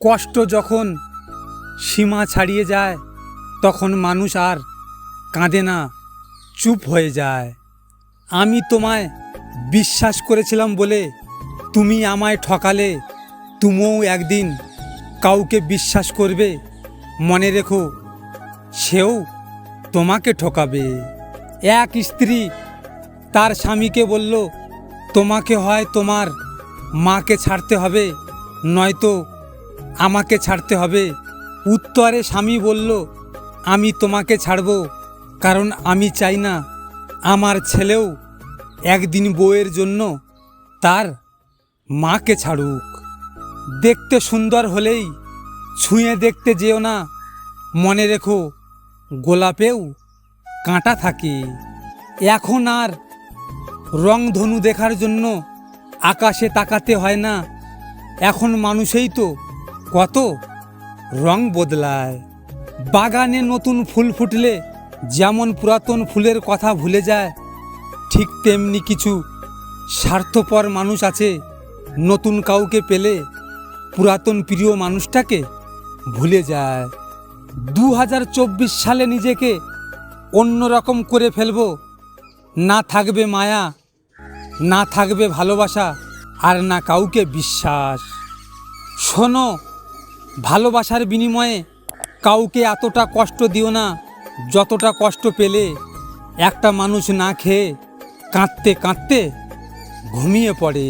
কষ্ট যখন সীমা ছাড়িয়ে যায় তখন মানুষ আর কাঁদে না, চুপ হয়ে যায়। আমি তোমায় বিশ্বাস করেছিলাম বলে তুমি আমায় ঠকালে, তুমিও একদিন কাউকে বিশ্বাস করবে, মনে রেখো সেও তোমাকে ঠকাবে। এক স্ত্রী তার স্বামীকে বলল, তোমাকে হয় তোমার মাকে ছাড়তে হবে, নয়তো আমাকে ছাড়তে হবে। উত্তরে স্বামী বলল, আমি তোমাকে ছাড়ব, কারণ আমি চাই না আমার ছেলেও একদিন বউয়ের জন্য তার মাকে ছাড়ুক। দেখতে সুন্দর হলেই ছুঁয়ে দেখতে যেও না, মনে রেখো গোলাপেও কাঁটা থাকে। এখন আর রংধনু দেখার জন্য আকাশে তাকাতে হয় না, এখন মানুষেই তো কত রং বদলায়। বাগানে নতুন ফুল ফুটলে যেমন পুরাতন ফুলের কথা ভুলে যায়, ঠিক তেমনি কিছু স্বার্থপর মানুষ আছে, নতুন কাউকে পেলে পুরাতন প্রিয় মানুষটাকে ভুলে যায়। 2024 সালে নিজেকে অন্যরকম করে ফেলবো, না থাকবে মায়া, না থাকবে ভালোবাসা, আর না কাউকে বিশ্বাস। শোনো, ভালোবাসার বিনিময়ে কাউকে এতটা কষ্ট দিও না যতটা কষ্ট পেলে একটা মানুষ না খেয়ে কাঁদতে কাঁদতে ঘুমিয়ে পড়ে।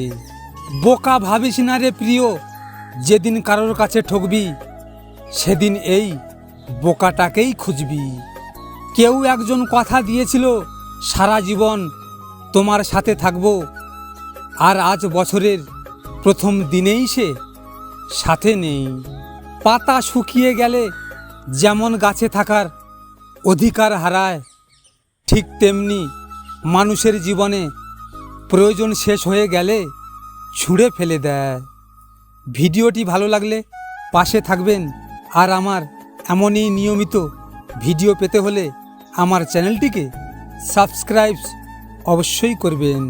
বোকা ভাবিস না রে প্রিয়, যেদিন কারোর কাছে ঠকবি সেদিন এই বোকাটাকেই খুঁজবি। কেউ একজন কথা দিয়েছিল, সারা জীবন তোমার সাথে থাকবো, আর আজ বছরের প্রথম দিনেই সে সাথে নেই। পাতা শুকিয়ে গেলে যেমন গাছে থাকার অধিকার হারায়, ঠিক তেমনি মানুষের জীবনে প্রয়োজন শেষ হয়ে গেলে ছুঁড়ে ফেলে দেয়। ভিডিওটি ভালো লাগলে পাশে থাকবেন, আর আমার এমনই নিয়মিত ভিডিও পেতে হলে আমার চ্যানেলটিকে সাবস্ক্রাইব অবশ্যই করবেন।